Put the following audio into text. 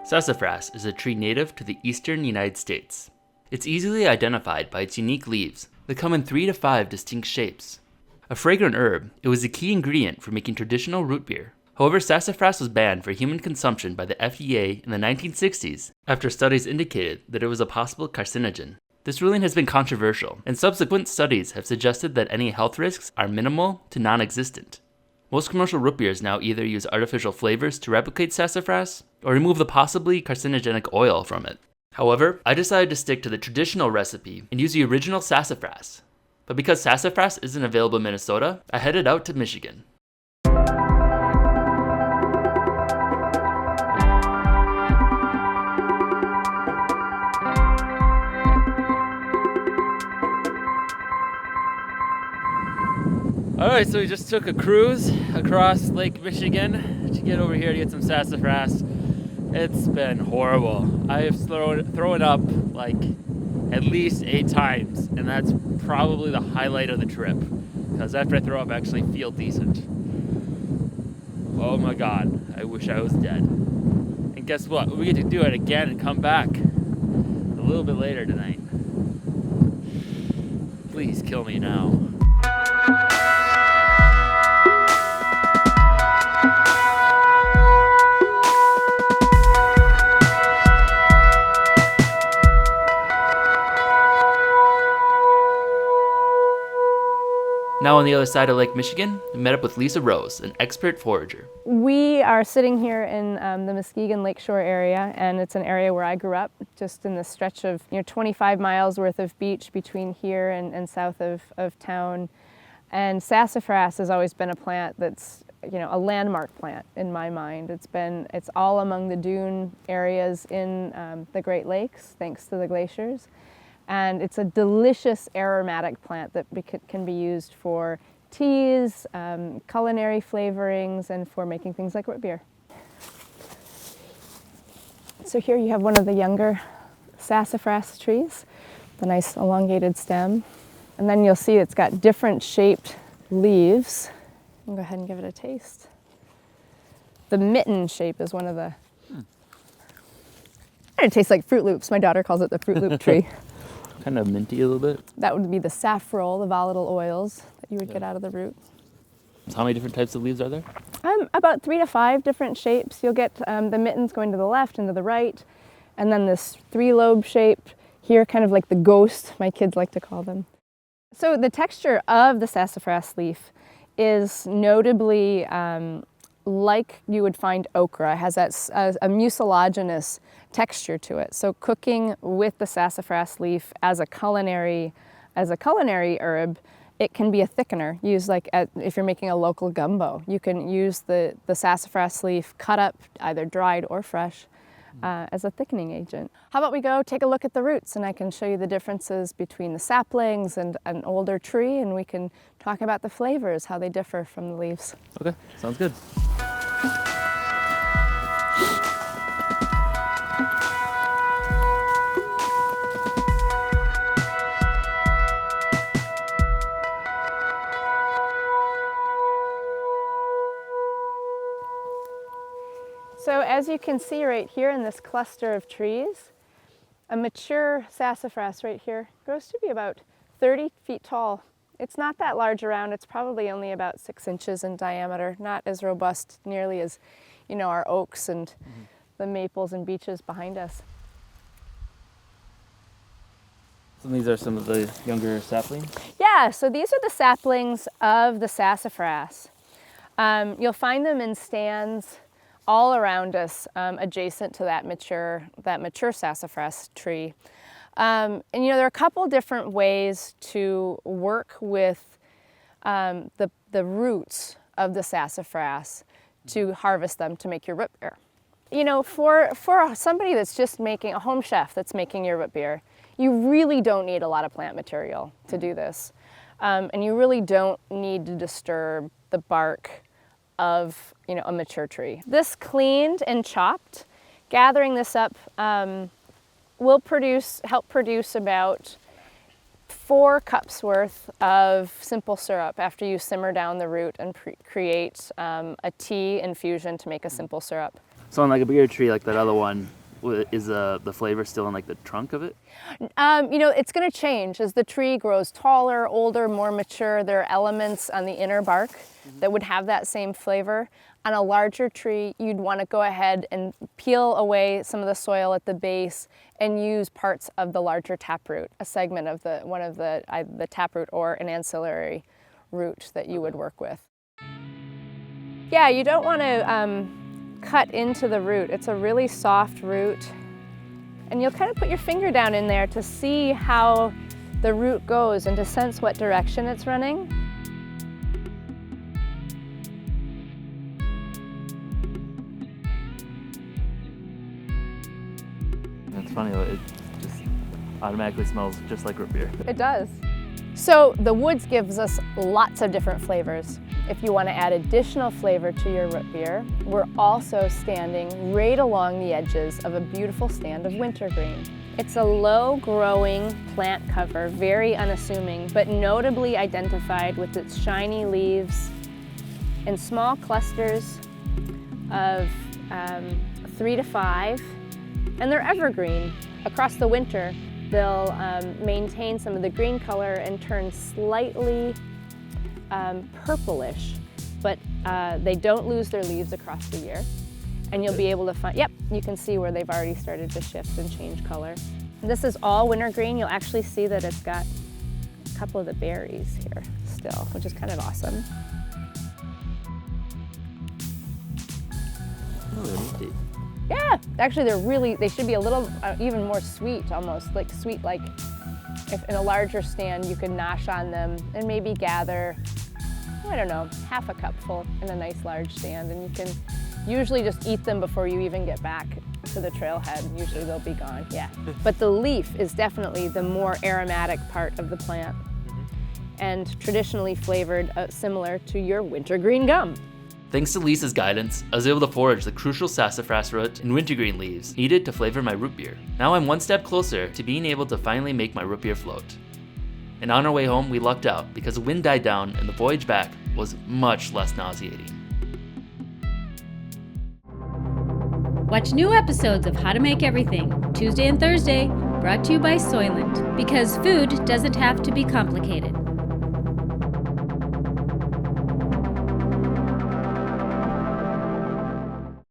Sassafras is a tree native to the eastern United States. It's easily identified by its unique leaves that come in 3 to 5 distinct shapes. A fragrant herb, it was a key ingredient for making traditional root beer. However, sassafras was banned for human consumption by the FDA in the 1960s after studies indicated that it was a possible carcinogen. This ruling has been controversial, and subsequent studies have suggested that any health risks are minimal to non-existent. Most commercial root beers now either use artificial flavors to replicate sassafras or remove the possibly carcinogenic oil from it. However, I decided to stick to the traditional recipe and use the original sassafras. But because sassafras isn't available in Minnesota, I headed out to Michigan. Alright, so we just took a cruise across Lake Michigan to get over here to get some sassafras. It's been horrible. I have thrown up like at least 8 times, and that's probably the highlight of the trip, because after I throw up I actually feel decent. Oh my god, I wish I was dead. And guess what? We get to do it again and come back a little bit later tonight. Please kill me now. Now on the other side of Lake Michigan, we met up with Lisa Rose, an expert forager. We are sitting here in the Muskegon Lakeshore area, and it's an area where I grew up, just in the stretch of 25 miles worth of beach between here and south of town. And sassafras has always been a plant that's a landmark plant in my mind. It's all among the dune areas in the Great Lakes, thanks to the glaciers. And it's a delicious aromatic plant that can be used for teas, culinary flavorings, and for making things like root beer. So here you have one of the younger sassafras trees, the nice elongated stem. And then you'll see it's got different shaped leaves. I'll go ahead and give it a taste. The mitten shape is one of the... It tastes like Fruit Loops. My daughter calls it the Fruit Loop tree. Kind of minty a little bit. That would be the saffrole, the volatile oils that you would get out of the root. So how many different types of leaves are there? About 3 to 5 different shapes. You'll get the mittens going to the left and to the right, and then this 3-lobe shape here, kind of like the ghost, my kids like to call them. So the texture of the sassafras leaf is notably like you would find okra. It has a mucilaginous texture to it. So cooking with the sassafras leaf as a culinary herb, it can be a thickener. Used like if you're making a local gumbo, you can use the sassafras leaf cut up, either dried or fresh, as a thickening agent. How about we go take a look at the roots, and I can show you the differences between the saplings and an older tree, and we can talk about the flavors, how they differ from the leaves. Okay, sounds good. So as you can see right here in this cluster of trees, a mature sassafras right here grows to be about 30 feet tall. It's not that large around. It's probably only about 6 inches in diameter, not as robust nearly as our oaks and the maples and beeches behind us. So these are some of the younger saplings? Yeah, so these are the saplings of the sassafras. You'll find them in stands all around us, adjacent to that mature sassafras tree. And there are a couple different ways to work with the roots of the sassafras to harvest them to make your root beer. For somebody that's just making, a home chef that's making your root beer, you really don't need a lot of plant material to do this. And you really don't need to disturb the bark of a mature tree. This cleaned and chopped, gathering this up will help produce about 4 cups worth of simple syrup after you simmer down the root and create a tea infusion to make a simple syrup. So on like a bigger tree like that other one, is the flavor still in like the trunk of it? It's going to change as the tree grows taller, older, more mature. There are elements on the inner bark that would have that same flavor. On a larger tree, you'd want to go ahead and peel away some of the soil at the base and use parts of the larger taproot, a segment of the taproot or an ancillary root that you would work with. Yeah, you don't want to cut into the root. It's a really soft root. And you'll kind of put your finger down in there to see how the root goes and to sense what direction it's running. It's funny, it just automatically smells just like root beer. It does. So the woods gives us lots of different flavors. If you want to add additional flavor to your root beer, we're also standing right along the edges of a beautiful stand of wintergreen. It's a low-growing plant cover, very unassuming, but notably identified with its shiny leaves and small clusters of 3 to 5, and they're evergreen. Across the winter, they'll maintain some of the green color and turn slightly purplish, but they don't lose their leaves across the year. And you'll be able to find, yep, you can see where they've already started to shift and change color. This is all wintergreen. You'll actually see that it's got a couple of the berries here still, which is kind of awesome. Oh, neat. Yeah, actually they should be a little, even more sweet, almost like sweet, like if in a larger stand you could nosh on them and maybe gather, I don't know, half a cupful in a nice large stand, and you can usually just eat them before you even get back to the trailhead. Usually they'll be gone, yeah. But the leaf is definitely the more aromatic part of the plant and traditionally flavored similar to your wintergreen gum. Thanks to Lisa's guidance, I was able to forage the crucial sassafras root and wintergreen leaves needed to flavor my root beer. Now I'm one step closer to being able to finally make my root beer float. And on our way home, we lucked out because the wind died down and the voyage back was much less nauseating. Watch new episodes of How to Make Everything, Tuesday and Thursday, brought to you by Soylent, because food doesn't have to be complicated.